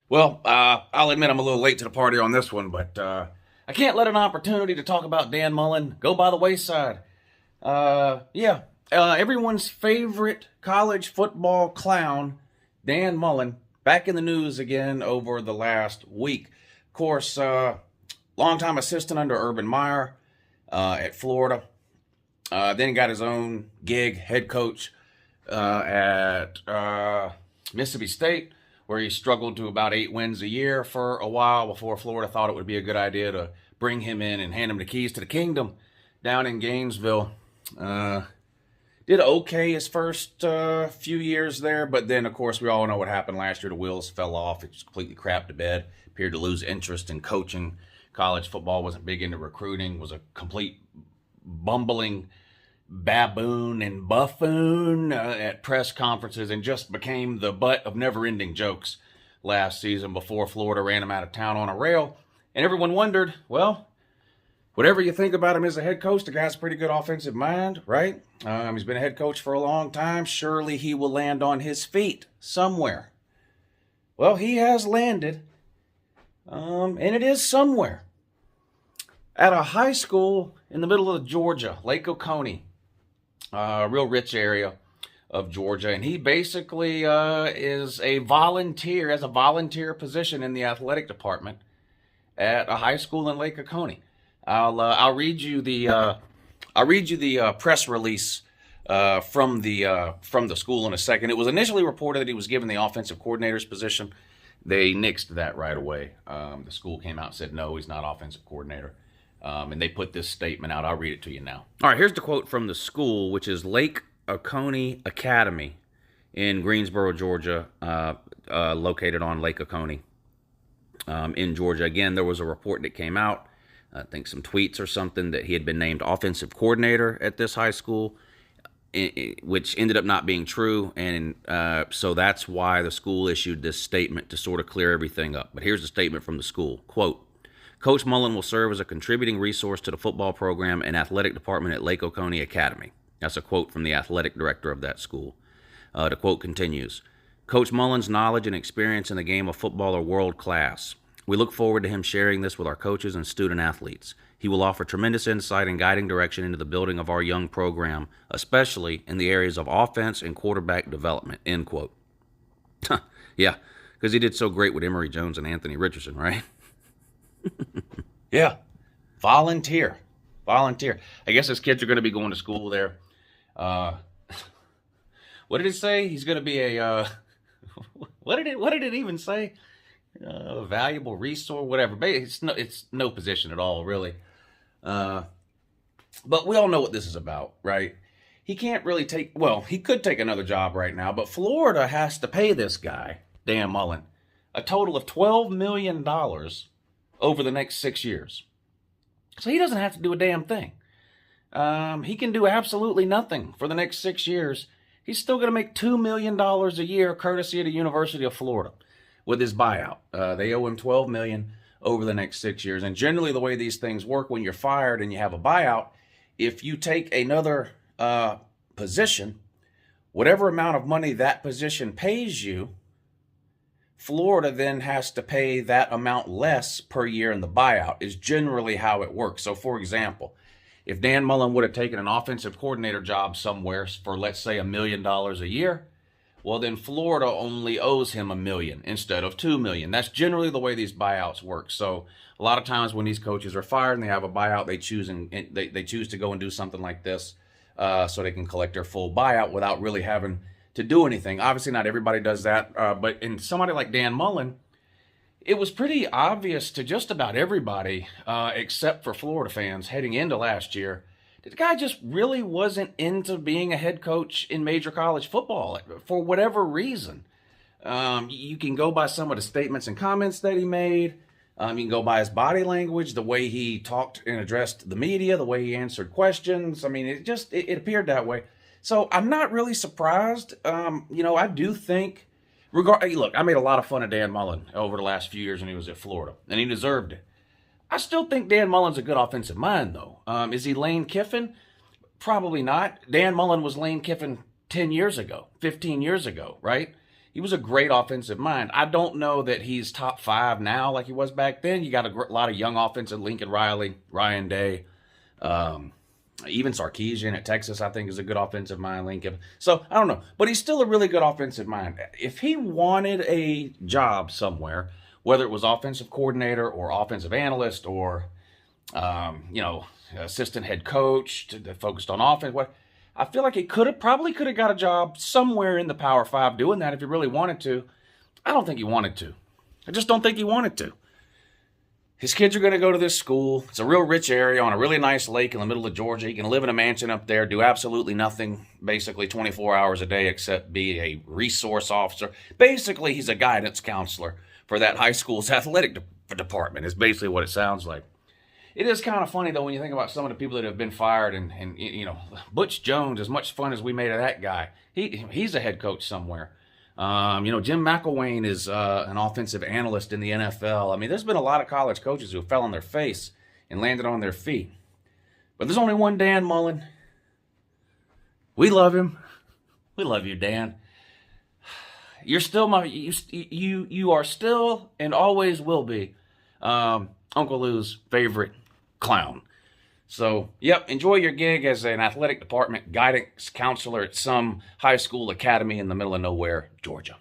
Well, I'll admit I'm a little late to the party on this one, but I can't let an opportunity to talk about Dan Mullen go by the wayside. Everyone's favorite college football clown, Dan Mullen, back in the news again over the last week. Of course, longtime assistant under Urban Meyer at Florida. Then got his own gig, head coach at Mississippi State, where he struggled to about 8 wins a year for a while before Florida thought it would be a good idea to bring him in and hand him the keys to the kingdom down in Gainesville. Did okay his first few years there, but then, of course, we all know what happened last year. The wheels fell off. It just completely crapped to bed. Appeared to lose interest in coaching. College football wasn't big into recruiting. Was a complete bumbling baboon and buffoon at press conferences, and just became the butt of never-ending jokes last season before Florida ran him out of town on a rail. And everyone wondered, well, whatever you think about him as a head coach, the guy's a pretty good offensive mind, right? He's been a head coach for a long time. Surely he will land on his feet somewhere. Well, he has landed, and it is somewhere. At a high school in the middle of Georgia, Lake Oconee, a real rich area of Georgia, and he basically is a volunteer, has a volunteer position in the athletic department at a high school in Lake Oconee. I'll read you the press release from the school in a second. It was initially reported that he was given the offensive coordinator's position. They nixed that right away. The school came out and said, no, he's not offensive coordinator. And they put this statement out. I'll read it to you now. All right, here's the quote from the school, which is Lake Oconee Academy in Greensboro, Georgia, located on Lake Oconee in Georgia. Again, there was a report that came out, I think some tweets or something, that he had been named offensive coordinator at this high school, which ended up not being true. And so that's why the school issued this statement to sort of clear everything up. But here's the statement from the school. Quote, Coach Mullen will serve as a contributing resource to the football program and athletic department at Lake Oconee Academy. That's a quote from the athletic director of that school. The quote continues, Coach Mullen's knowledge and experience in the game of football are world class. We look forward to him sharing this with our coaches and student athletes. He will offer tremendous insight and guiding direction into the building of our young program, especially in the areas of offense and quarterback development, end quote. Yeah, because he did so great with Emory Jones and Anthony Richardson, right? Yeah, volunteer. I guess his kids are going to be going to school there. What did it say? He's going to be a, what did it even say? A valuable resource, whatever. It's no position at all, really. But we all know what this is about, right? He can't really he could take another job right now, but Florida has to pay this guy, Dan Mullen, a total of $12 million over the next 6 years. So he doesn't have to do a damn thing. He can do absolutely nothing for the next 6 years. He's still going to make $2 million a year courtesy of the University of Florida with his buyout. They owe him $12 million over the next 6 years. And generally the way these things work, when you're fired and you have a buyout, if you take another position, whatever amount of money that position pays you, Florida then has to pay that amount less per year in the buyout, is generally how it works. So, for example, if Dan Mullen would have taken an offensive coordinator job somewhere for, let's say, $1 million a year, well, then Florida only owes him $1 million instead of $2 million. That's generally the way these buyouts work. So a lot of times when these coaches are fired and they have a buyout, they choose to go and do something like this so they can collect their full buyout without really having to do anything. Obviously, not everybody does that, but in somebody like Dan Mullen, it was pretty obvious to just about everybody, except for Florida fans heading into last year, that the guy just really wasn't into being a head coach in major college football for whatever reason. You can go by some of the statements and comments that he made. You can go by his body language, the way he talked and addressed the media, the way he answered questions. I mean, it appeared that way. So I'm not really surprised. I do think, look, I made a lot of fun of Dan Mullen over the last few years when he was at Florida, and he deserved it. I still think Dan Mullen's a good offensive mind, though. Is he Lane Kiffin? Probably not. Dan Mullen was Lane Kiffin 10 years ago, 15 years ago, right? He was a great offensive mind. I don't know that he's top 5 now like he was back then. You got a lot of young offensive, Lincoln Riley, Ryan Day, even Sarkisian at Texas, I think, is a good offensive mind, Lincoln. So, I don't know. But he's still a really good offensive mind. If he wanted a job somewhere, whether it was offensive coordinator or offensive analyst or, assistant head coach that focused on offense, I feel like he probably could have got a job somewhere in the Power 5 doing that if he really wanted to. I don't think he wanted to. I just don't think he wanted to. His kids are going to go to this school. It's a real rich area on a really nice lake in the middle of Georgia. He can live in a mansion up there, do absolutely nothing, basically 24 hours a day except be a resource officer. Basically, he's a guidance counselor for that high school's athletic department is basically what it sounds like. It is kind of funny, though, when you think about some of the people that have been fired. And Butch Jones, as much fun as we made of that guy, he's a head coach somewhere. Jim McElwain is an offensive analyst in the NFL. I mean, there's been a lot of college coaches who fell on their face and landed on their feet. But there's only one Dan Mullen. We love him. We love you, Dan. You're still you are still and always will be Uncle Lou's favorite clown. So, yep, enjoy your gig as an athletic department guidance counselor at some high school academy in the middle of nowhere, Georgia.